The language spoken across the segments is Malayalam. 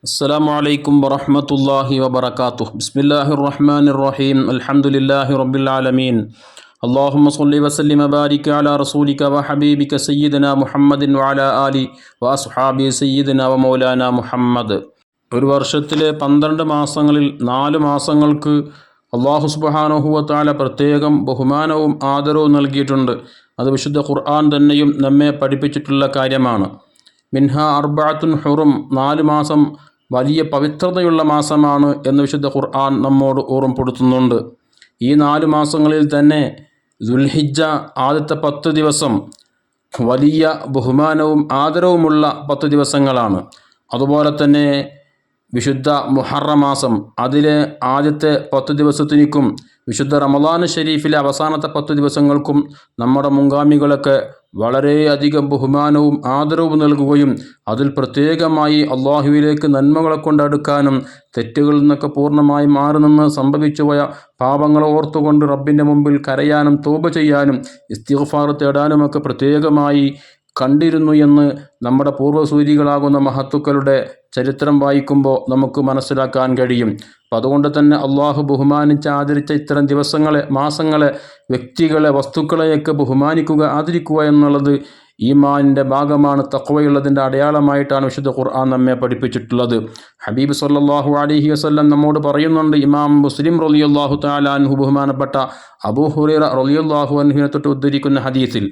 السلام عليكم ورحمة الله وبركاته. بسم الله الرحمن الرحيم. الحمد لله رب العالمين. اللهم صل وسلم وبارك على رسولك وحبيبك سيدنا محمد وعلى آله وأصحابه سيدنا ومولانا മുഹമ്മദ്. ഒരു വർഷത്തിലെ 12 മാസങ്ങളിൽ 4 മാസങ്ങൾക്ക് അല്ലാഹു സുബ്ഹാനഹു വ തആല പ്രത്യേകം ബഹുമാനവും ആദരവും നൽകിയിട്ടുണ്ട്. അത് വിശുദ്ധ ഖുർആൻ തന്നെയും നമ്മെ പഠിപ്പിച്ചിട്ടുള്ള കാര്യമാണ്. മിൻഹ അർബഅത്തുൻ ഹുറും, 4 മാസം വലിയ പവിത്രതയുള്ള മാസമാണ് എന്ന് വിശുദ്ധ ഖുർആൻ നമ്മോട് ഓർമ്മപ്പെടുത്തുന്നുണ്ട്. ഈ 4 മാസങ്ങളിൽ തന്നെ ദുൽഹിജ്ജ ആദ്യത്തെ 10 ദിവസം വലിയ ബഹുമാനവും ആദരവുമുള്ള 10 ദിവസങ്ങളാണ്. അതുപോലെ തന്നെ വിശുദ്ധ മുഹറം മാസം, അതിലെ ആദ്യത്തെ 10 ദിവസത്തിനും വിശുദ്ധ റമളാൻ ഷരീഫിലെ അവസാനത്തെ 10 ദിവസങ്ങൾക്കും നമ്മുടെ മുൻഗാമികളൊക്കെ വളരെയധികം ബഹുമാനവും ആദരവും നൽകുകയും അതിൽ പ്രത്യേകമായി അള്ളാഹുവിലേക്ക് നന്മകളെ കൊണ്ടടുക്കാനും തെറ്റുകളിൽ നിന്നൊക്കെ പൂർണ്ണമായി മാറി നിന്ന് സംഭവിച്ചുപോയ പാപങ്ങളെ ഓർത്തുകൊണ്ട് റബ്ബിൻ്റെ മുമ്പിൽ കരയാനും തൗബ ചെയ്യാനും ഇസ്തിഗ്ഫാർ തേടാനുമൊക്കെ പ്രത്യേകമായി കണ്ടിരുന്നു എന്ന് നമ്മുടെ പൂർവ്വസൂരികളാകുന്ന മഹത്തുക്കളുടെ ചരിത്രം വായിക്കുമ്പോൾ നമുക്ക് മനസ്സിലാക്കാൻ കഴിയും. അപ്പം അതുകൊണ്ട് തന്നെ അള്ളാഹു ബഹുമാനിച്ച് ആദരിച്ച ഇത്തരം ദിവസങ്ങളെ, മാസങ്ങളെ, വ്യക്തികളെ, വസ്തുക്കളെയൊക്കെ ബഹുമാനിക്കുക, ആദരിക്കുക എന്നുള്ളത് ഈമാനിൻ്റെ ഭാഗമാണ്. തഖ്വയുള്ളതിൻ്റെ അടയാളമായിട്ടാണ് വിശുദ്ധ ഖുർആൻ നമ്മെ പഠിപ്പിച്ചിട്ടുള്ളത്. ഹബീബ് സല്ലല്ലാഹു അലൈഹി വസല്ലം നമ്മോട് പറയുന്നുണ്ട്. ഇമാം മുസ്ലിം റളിയല്ലാഹു തആല അൻഹു ബഹുമാനപ്പെട്ട അബൂ ഹുറൈറ റളിയല്ലാഹു അൻഹുവിനെ തൊട്ട് ഉദ്ധരിക്കുന്ന ഹദീസിൽ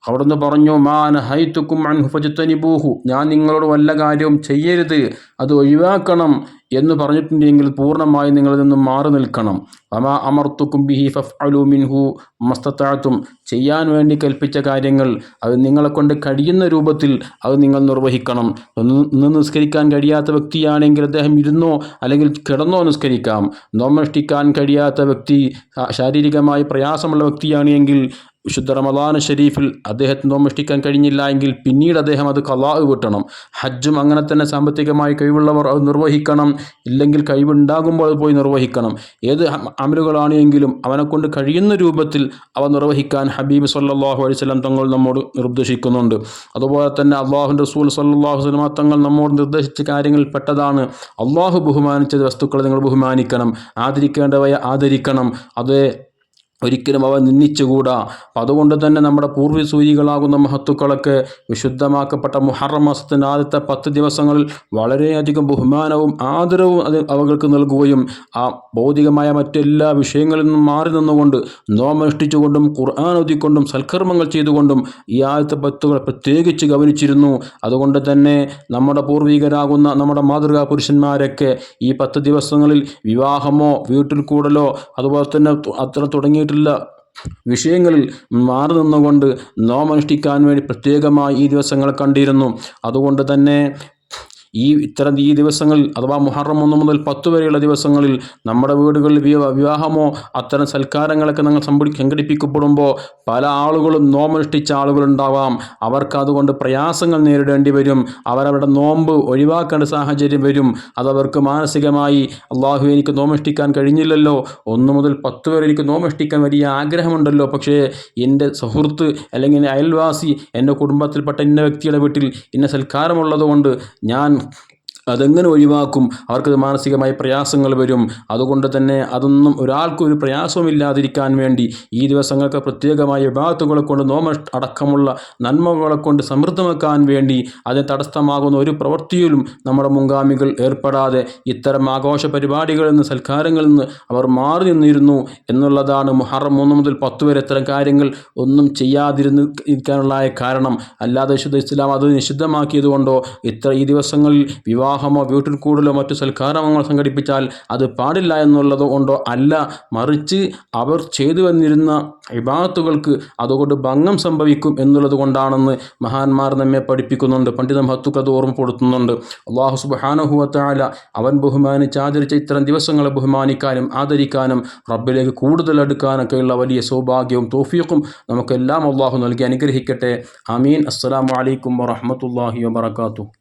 അവിടുന്ന് പറഞ്ഞു, മാ നഹൈതുക്കും അൻഹു ഫജ്തനിബൂഹു, ഞാൻ നിങ്ങളോട് വല്ല കാര്യവും ചെയ്യരുത്, അത് ഒഴിവാക്കണം എന്ന് പറഞ്ഞിട്ടുണ്ടെങ്കിൽ പൂർണ്ണമായി നിങ്ങളിൽ നിന്നും മാറി നിൽക്കണം. വമാ അമർത്തുക്കും ബിഹി ഫഫ്അലു മിൻഹു മസ്തതഅതും, ചെയ്യാൻ വേണ്ടി കൽപ്പിച്ച കാര്യങ്ങൾ അത് നിങ്ങളെ കൊണ്ട് കഴിയുന്ന രൂപത്തിൽ അത് നിങ്ങൾ നിർവഹിക്കണം. ഒന്ന് നിസ്കരിക്കാൻ കഴിയാത്ത വ്യക്തിയാണെങ്കിൽ അദ്ദേഹം ഇരുന്നോ അല്ലെങ്കിൽ കിടന്നോ നിസ്കരിക്കാം. നോമനുഷ്ഠിക്കാൻ കഴിയാത്ത വ്യക്തി, ശാരീരികമായി പ്രയാസമുള്ള വ്യക്തിയാണ് എങ്കിൽ വിശുദ്ധ റമളാൻ ഷരീഫിൽ അദ്ദേഹത്തിന് നോമനുഷ്ഠിക്കാൻ കഴിഞ്ഞില്ല എങ്കിൽ പിന്നീട് അദ്ദേഹം അത് ഖളാ വീട്ടണം. ഹജ്ജും അങ്ങനെ തന്നെ സാമ്പത്തികമായി കഴിവുള്ളവർ അത് നിർവഹിക്കണം. ഇല്ലെങ്കിൽ കഴിവുണ്ടാകുമ്പോൾ അത് പോയി നിർവഹിക്കണം. ഏത് അമലുകളാണ് എങ്കിലും അവനെക്കൊണ്ട് കഴിയുന്ന രൂപത്തിൽ അവ നിർവഹിക്കാൻ ഹബീബ് സല്ലല്ലാഹു അലൈഹി വസല്ലം തങ്ങൾ നമ്മോട് നിർദ്ദേശിക്കുന്നുണ്ട്. അതുപോലെ തന്നെ അള്ളാഹുവിൻ്റെ റസൂൽ സല്ലല്ലാഹു അലൈഹി വസല്ലം തങ്ങൾ നമ്മോട് നിർദ്ദേശിച്ച കാര്യങ്ങളിൽ പെട്ടതാണ് അള്ളാഹു ബഹുമാനിച്ച വസ്തുക്കളെ നിങ്ങൾ ബഹുമാനിക്കണം, ആദരിക്കേണ്ടവയെ ആദരിക്കണം. അത് ഒരിക്കലും അവ നിന്ദിച്ചുകൂടാ. അതുകൊണ്ട് തന്നെ നമ്മുടെ പൂർവ്വസൂരികളാകുന്ന മഹത്തുക്കളൊക്കെ വിശുദ്ധമാക്കപ്പെട്ട മുഹറം മാസത്തിൻ്റെ ആദ്യത്തെ 10 ദിവസങ്ങളിൽ വളരെയധികം ബഹുമാനവും ആദരവും അവർക്ക് നൽകുകയും ആ ഭൗതികമായ മറ്റെല്ലാ വിഷയങ്ങളിൽ നിന്നും മാറി നിന്നുകൊണ്ട് നോമനുഷ്ഠിച്ചുകൊണ്ടും ഖുർആൻ ഓതിക്കൊണ്ടും സൽക്കർമ്മങ്ങൾ ചെയ്തുകൊണ്ടും ഈ ആദ്യത്തെ 10 പ്രത്യേകിച്ച് ഗവനിച്ചിരുന്നു. അതുകൊണ്ട് തന്നെ നമ്മുടെ പൂർവികരാകുന്ന നമ്മുടെ മാതൃകാ പുരുഷന്മാരൊക്കെ ഈ 10 ദിവസങ്ങളിൽ വിവാഹമോ വീട്ടിൽ കൂടലോ അതുപോലെ തന്നെ അത്ര തുടങ്ങിയിട്ട് വിഷയങ്ങളിൽ മാറി നിന്നുകൊണ്ട് നോമനുഷ്ഠിക്കാൻ വേണ്ടി പ്രത്യേകമായി ഈ ദിവസങ്ങൾ കണ്ടിരുന്നു. അതുകൊണ്ട് തന്നെ ഈ ദിവസങ്ങളിൽ അഥവാ മുഹറം 1 മുതൽ 10 വരെയുള്ള ദിവസങ്ങളിൽ നമ്മുടെ വീടുകളിൽ വിവാഹമോ അത്തരം സൽക്കാരങ്ങളൊക്കെ നമ്മൾ സംഘടിപ്പിക്കപ്പെടുമ്പോൾ പല ആളുകളും നോമനുഷ്ഠിച്ച ആളുകളുണ്ടാവാം. അവർക്ക് അതുകൊണ്ട് പ്രയാസങ്ങൾ നേരിടേണ്ടി വരും. അവരവരുടെ നോമ്പ് ഒഴിവാക്കേണ്ട സാഹചര്യം വരും. അതവർക്ക് മാനസികമായി അള്ളാഹു എനിക്ക് നോമനുഷ്ഠിക്കാൻ കഴിഞ്ഞില്ലല്ലോ, 1 മുതൽ 10 വരെ എനിക്ക് നോമനുഷ്ഠിക്കാൻ വലിയ ആഗ്രഹമുണ്ടല്ലോ, പക്ഷേ എൻ്റെ സുഹൃത്ത് അല്ലെങ്കിൽ അയൽവാസി, എൻ്റെ കുടുംബത്തിൽപ്പെട്ട ഇന്ന വ്യക്തിയുടെ വീട്ടിൽ ഇന്ന സൽക്കാരമുള്ളത് കൊണ്ട് ഞാൻ അതെങ്ങനെ ഒഴിവാക്കും? അവർക്കത് മാനസികമായി പ്രയാസങ്ങൾ വരും. അതുകൊണ്ട് തന്നെ അതൊന്നും ഒരാൾക്കും ഒരു പ്രയാസവുമില്ലാതിരിക്കാൻ വേണ്ടി ഈ ദിവസങ്ങൾക്ക് പ്രത്യേകമായ ഇബാദത്തുകളെ കൊണ്ട് അടക്കമുള്ള നന്മകളെ കൊണ്ട് സമൃദ്ധമാക്കാൻ വേണ്ടി അതിന് തടസ്സമാകുന്ന ഒരു പ്രവൃത്തിയിലും നമ്മുടെ മുൻഗാമികൾ ഏർപ്പെടാതെ ഇത്തരം ആഘോഷ പരിപാടികളിൽ നിന്ന്, സൽക്കാരങ്ങളിൽ നിന്ന് അവർ മാറി നിന്നിരുന്നു എന്നുള്ളതാണ് മുഹറം 1 മുതൽ 10 വരെ ഇത്തരം കാര്യങ്ങൾ ഒന്നും ചെയ്യാതിരിക്കാനുള്ള കാരണം. അല്ലാതെ വിശുദ്ധ ഇസ്ലാം അത് നിഷിദ്ധമാക്കിയതുകൊണ്ടോ ഈ ദിവസങ്ങളിൽ വിവാഹമോ വീട്ടിൽ കൂടുതലോ മറ്റു സൽക്കാരങ്ങൾ സംഘടിപ്പിച്ചാൽ അത് പാടില്ല എന്നുള്ളത് കൊണ്ടോ അല്ല, മറിച്ച് അവർ ചെയ്തു വന്നിരുന്ന ഇബാദത്തുകൾക്ക് അതുകൊണ്ട് ഭംഗം സംഭവിക്കും എന്നുള്ളത് കൊണ്ടാണെന്ന് മഹാന്മാർ നമ്മെ പഠിപ്പിക്കുന്നുണ്ട്. പണ്ഡിത മഹത്തുക്കൾ അത് ഓർമ്മപ്പെടുത്തുന്നുണ്ട്. അല്ലാഹു സുബ്ഹാനഹു വ തആല അവൻ ബഹുമാനിച്ച് ആദരിച്ച ഇത്തരം ദിവസങ്ങളെ ബഹുമാനിക്കാനും ആദരിക്കാനും റബ്ബിലേക്ക് കൂടുതൽ അടുക്കാനൊക്കെയുള്ള വലിയ സൗഭാഗ്യവും തൗഫീഖും നമുക്കെല്ലാം അല്ലാഹു നൽകി അനുഗ്രഹിക്കട്ടെ. ആമീൻ. അസ്സലാമു അലൈക്കും വറഹ്മത്തുള്ളാഹി വബറകാതുഹു.